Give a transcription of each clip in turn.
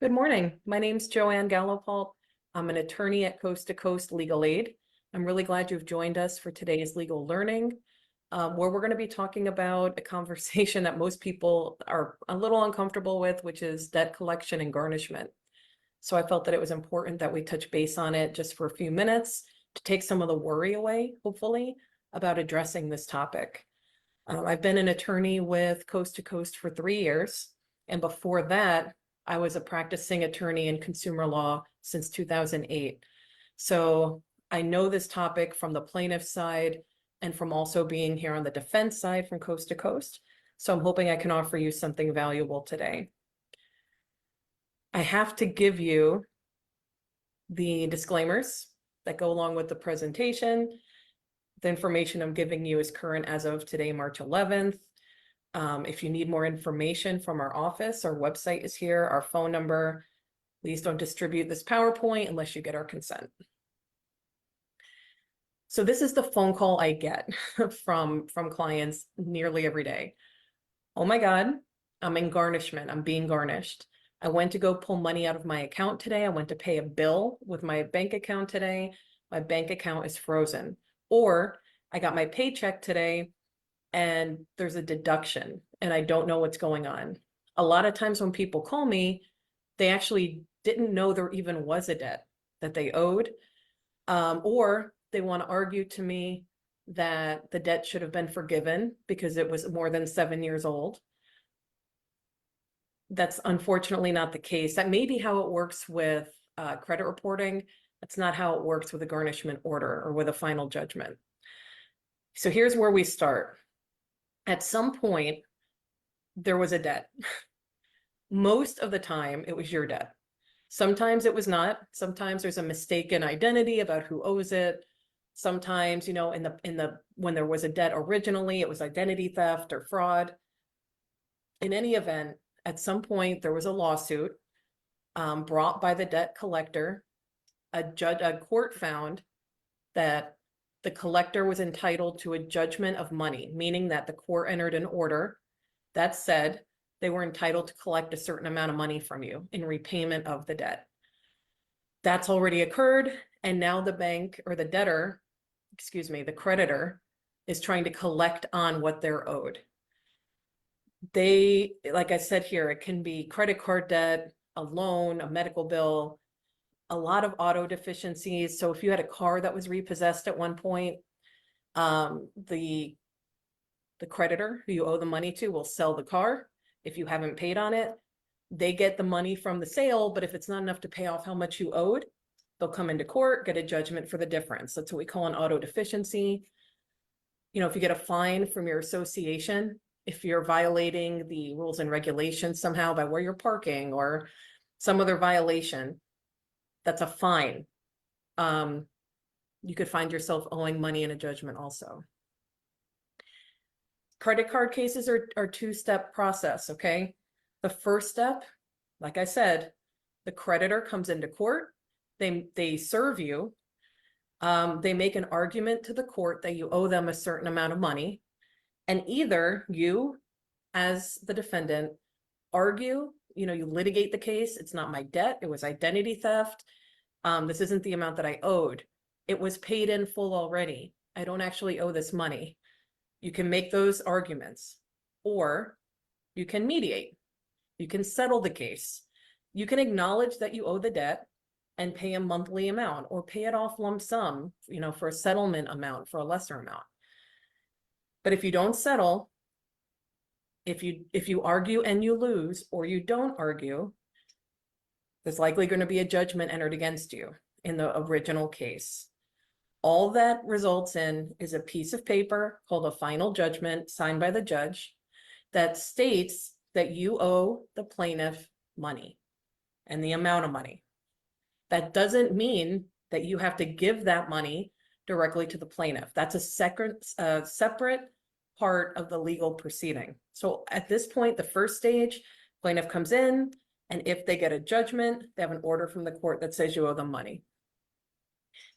Good morning. My name's Joanne Gallopalt. I'm an attorney at Coast to Coast Legal Aid. I'm really glad you've joined us for today's legal learning, where we're going to be talking about a conversation that most people are a little uncomfortable with, which is debt collection and garnishment. So I felt that it was important that we touch base on it just for a few minutes to take some of the worry away, hopefully, about addressing this topic. I've been an attorney with Coast to Coast for 3 years, and before that, I was a practicing attorney in consumer law since 2008. So I know this topic from the plaintiff side and from also being here on the defense side from Coast to Coast. So I'm hoping I can offer you something valuable today. I have to give you the disclaimers that go along with the presentation. The information I'm giving you is current as of today, March 11th. If you need more information from our office, our website is here, our phone number. Please don't distribute this PowerPoint unless you get our consent. So this is the phone call I get from clients nearly every day. Oh my God, I'm in garnishment. I'm being garnished. I went to go pull money out of my account today. I went to pay a bill with my bank account today. My bank account is frozen. Or I got my paycheck today and there's a deduction and I don't know what's going on. A lot of times when people call me, they actually didn't know there even was a debt that they owed, or they want to argue to me that the debt should have been forgiven because it was more than 7 years old. That's unfortunately not the case. That may be how it works with credit reporting. That's not how it works with a garnishment order or with a final judgment. So here's where we start. At some point, there was a debt. Most of the time, it was your debt. Sometimes it was not. Sometimes there's a mistaken identity about who owes it. Sometimes, you know, when there was a debt originally, it was identity theft or fraud. In any event, at some point, there was a lawsuit brought by the debt collector. A court found that the collector was entitled to a judgment of money, meaning that the court entered an order that said they were entitled to collect a certain amount of money from you in repayment of the debt. That's already occurred, and now the bank or the debtor, excuse me, the creditor is trying to collect on what they're owed. They, like I said here, it can be credit card debt, a loan, a medical bill, a lot of auto deficiencies. So if you had a car that was repossessed at one point, the creditor who you owe the money to will sell the car. If you haven't paid on it, they get the money from the sale, but if it's not enough to pay off how much you owed, they'll come into court, get a judgment for the difference. That's what we call an auto deficiency. You know, if you get a fine from your association, if you're violating the rules and regulations somehow by where you're parking or some other violation, that's a fine. You could find yourself owing money in a judgment also. Credit card cases are two-step process, okay? The first step, like I said, the creditor comes into court, they serve you, they make an argument to the court that you owe them a certain amount of money, and either you, as the defendant, argue, you know, you litigate the case, it's not my debt, it was identity theft, this isn't the amount that I owed, it was paid in full already, I don't actually owe this money. You can make those arguments, or you can mediate. You can settle the case. You can acknowledge that you owe the debt and pay a monthly amount or pay it off lump sum, you know, for a settlement amount, for a lesser amount. But if you don't settle, if you argue and you lose, or you don't argue, there's likely going to be a judgment entered against you in the original case. All that results in is a piece of paper called a final judgment signed by the judge that states that you owe the plaintiff money and the amount of money. That doesn't mean that you have to give that money directly to the plaintiff. That's a separate part of the legal proceeding. So at this point, the first stage, plaintiff comes in, and if they get a judgment, they have an order from the court that says you owe them money.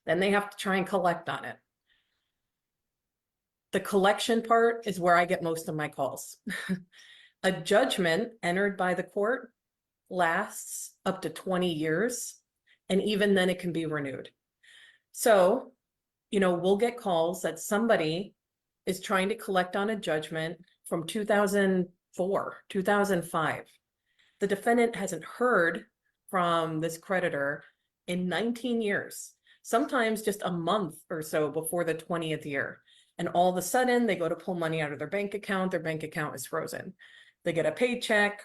Then they have to try and collect on it. The collection part is where I get most of my calls. A judgment entered by the court lasts up to 20 years. And even then it can be renewed. So, we'll get calls that somebody is trying to collect on a judgment from 2004, 2005. The defendant hasn't heard from this creditor in 19 years, sometimes just a month or so before the 20th year. And all of a sudden they go to pull money out of their bank account is frozen. They get a paycheck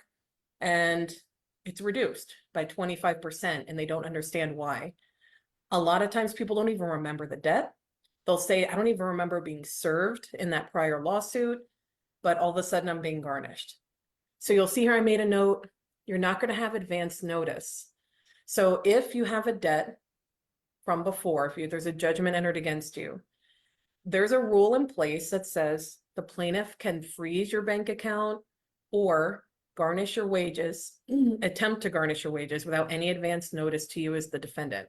and it's reduced by 25% and they don't understand why. A lot of times people don't even remember the debt. They'll say, I don't even remember being served in that prior lawsuit, but all of a sudden I'm being garnished. So you'll see here I made a note, you're not going to have advance notice. So if you have a debt from before, if there's a judgment entered against you, there's a rule in place that says the plaintiff can freeze your bank account or garnish your wages, attempt to garnish your wages without any advance notice to you as the defendant.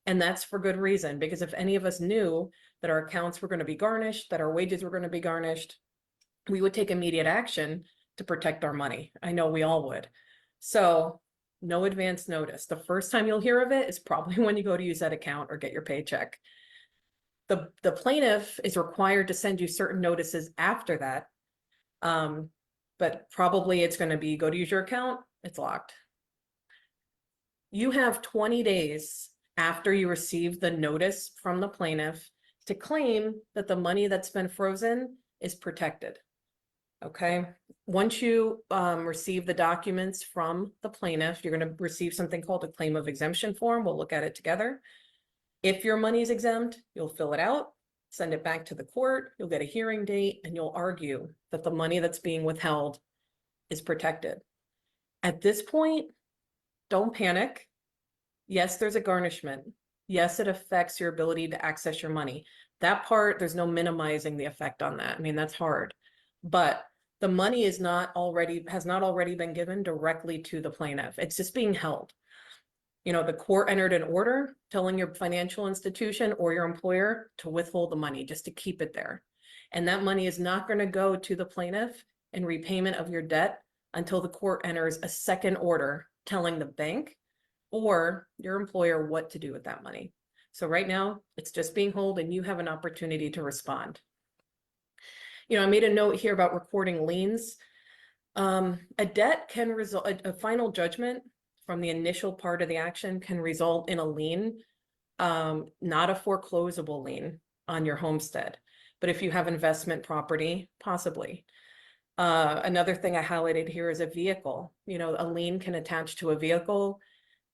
And that's for good reason, because if any of us knew that our accounts were going to be garnished, that our wages were going to be garnished, we would take immediate action to protect our money. I know we all would. So no advance notice. The first time you'll hear of it is probably when you go to use that account or get your paycheck. The plaintiff is required to send you certain notices after that. But probably it's going to be go to use your account, it's locked. You have 20 days after you receive the notice from the plaintiff to claim that the money that's been frozen is protected. Okay. Once you receive the documents from the plaintiff, you're going to receive something called a claim of exemption form. We'll look at it together. If your money is exempt, you'll fill it out, send it back to the court, you'll get a hearing date, and you'll argue that the money that's being withheld is protected. At this point, don't panic. Yes, there's a garnishment. Yes, it affects your ability to access your money. That part, there's no minimizing the effect on that. I mean, that's hard. But the money has not already been given directly to the plaintiff. It's just being held. The court entered an order telling your financial institution or your employer to withhold the money, just to keep it there. And that money is not going to go to the plaintiff in repayment of your debt until the court enters a second order telling the bank or your employer what to do with that money. So right now it's just being held and you have an opportunity to respond. I made a note here about recording liens. A debt can result, a final judgment from the initial part of the action can result in a lien, not a foreclosable lien on your homestead. But if you have investment property, possibly. Another thing I highlighted here is a vehicle. A lien can attach to a vehicle.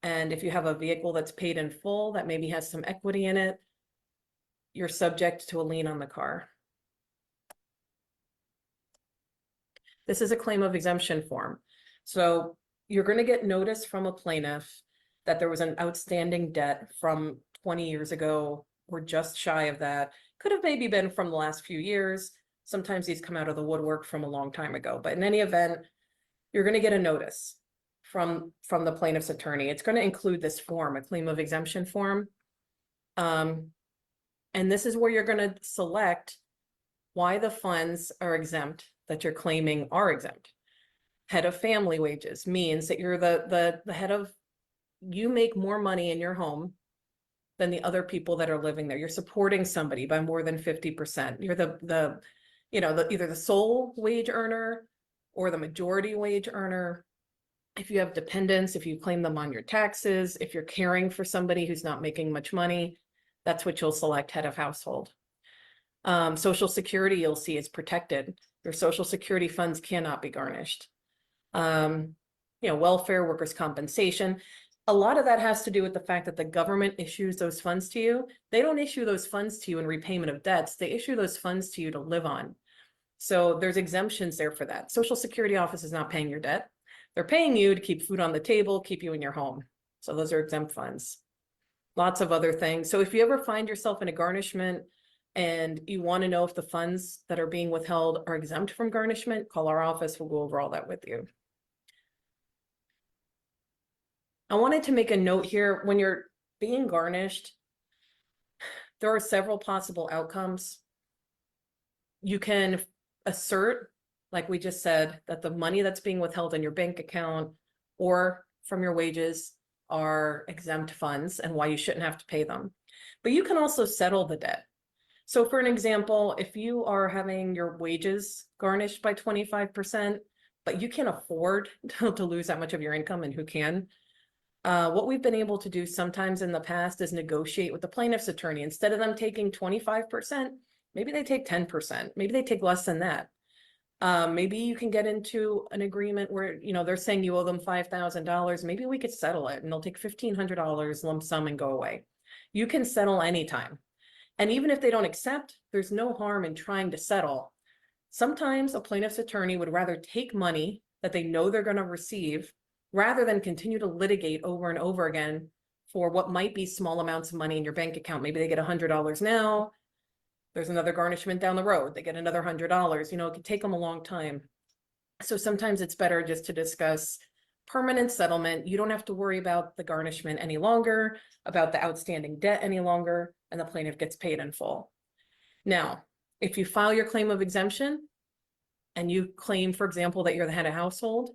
And if you have a vehicle that's paid in full, that maybe has some equity in it, you're subject to a lien on the car. This is a claim of exemption form. So you're going to get notice from a plaintiff that there was an outstanding debt from 20 years ago or just shy of that. Could have maybe been from the last few years. Sometimes these come out of the woodwork from a long time ago. But in any event, you're going to get a notice from the plaintiff's attorney. It's going to include this form, a claim of exemption form. And this is where you're going to select why the funds are exempt that you're claiming are exempt. Head of family wages means that you're the head of, you make more money in your home than the other people that are living there. You're supporting somebody by more than 50%. You're either the sole wage earner or the majority wage earner. If you have dependents, if you claim them on your taxes, if you're caring for somebody who's not making much money, that's what you'll select, head of household. Social Security, you'll see, is protected. Your Social Security funds cannot be garnished. Welfare, workers' compensation. A lot of that has to do with the fact that the government issues those funds to you. They don't issue those funds to you in repayment of debts. They issue those funds to you to live on. So there's exemptions there for that. Social Security office is not paying your debt. They're paying you to keep food on the table, keep you in your home. So those are exempt funds. Lots of other things. So if you ever find yourself in a garnishment and you want to know if the funds that are being withheld are exempt from garnishment, call our office. We'll go over all that with you. I wanted to make a note here. When you're being garnished, there are several possible outcomes. You can assert, like we just said, that the money that's being withheld in your bank account or from your wages are exempt funds and why you shouldn't have to pay them. But you can also settle the debt. So for an example, if you are having your wages garnished by 25%, but you can't afford to lose that much of your income, and who can? What we've been able to do sometimes in the past is negotiate with the plaintiff's attorney. Instead of them taking 25%, maybe they take 10%, maybe they take less than that. Maybe you can get into an agreement where, you know, they're saying you owe them $5,000. Maybe we could settle it and they'll take $1,500 lump sum and go away. You can settle anytime. And even if they don't accept, there's no harm in trying to settle. Sometimes a plaintiff's attorney would rather take money that they know they're going to receive rather than continue to litigate over and over again for what might be small amounts of money in your bank account. Maybe they get $100 now. There's another garnishment down the road. They get another $100. You know, it could take them a long time. So sometimes it's better just to discuss permanent settlement. You don't have to worry about the garnishment any longer, about the outstanding debt any longer, and the plaintiff gets paid in full. Now, if you file your claim of exemption and you claim, for example, that you're the head of household,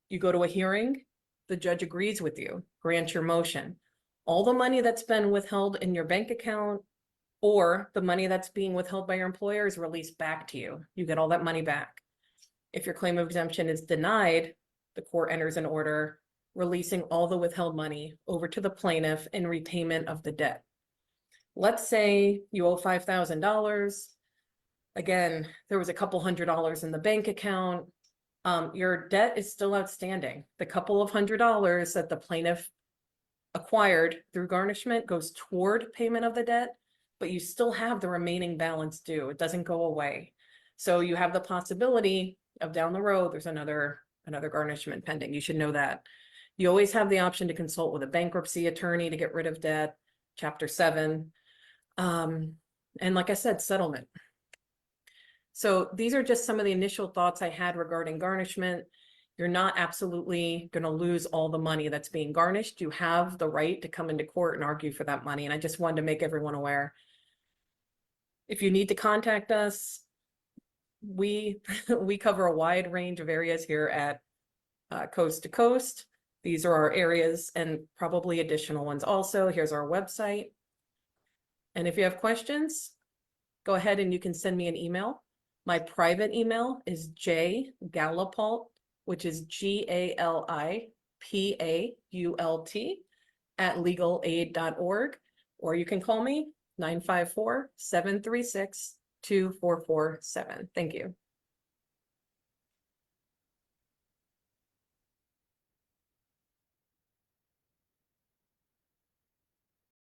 you go to a hearing, the judge agrees with you, grants your motion. All the money that's been withheld in your bank account or the money that's being withheld by your employer is released back to you. You get all that money back. If your claim of exemption is denied, the court enters an order releasing all the withheld money over to the plaintiff in repayment of the debt. Let's say you owe $5,000. Again, there was a couple $100s in the bank account. Your debt is still outstanding. The couple of $100s that the plaintiff acquired through garnishment goes toward payment of the debt, but you still have the remaining balance due. It doesn't go away. So you have the possibility of down the road, there's another garnishment pending. You should know that. You always have the option to consult with a bankruptcy attorney to get rid of debt, Chapter 7. And like I said, settlement. So these are just some of the initial thoughts I had regarding garnishment. You're not absolutely going to lose all the money that's being garnished. You have the right to come into court and argue for that money. And I just wanted to make everyone aware. If you need to contact us, we cover a wide range of areas here at Coast to Coast. These are our areas and probably additional ones also. Here's our website. And if you have questions, go ahead and you can send me an email. My private email is jgallipault, which is GALIPAULT @legalaid.org, or you can call me 954-736-2447. Thank you.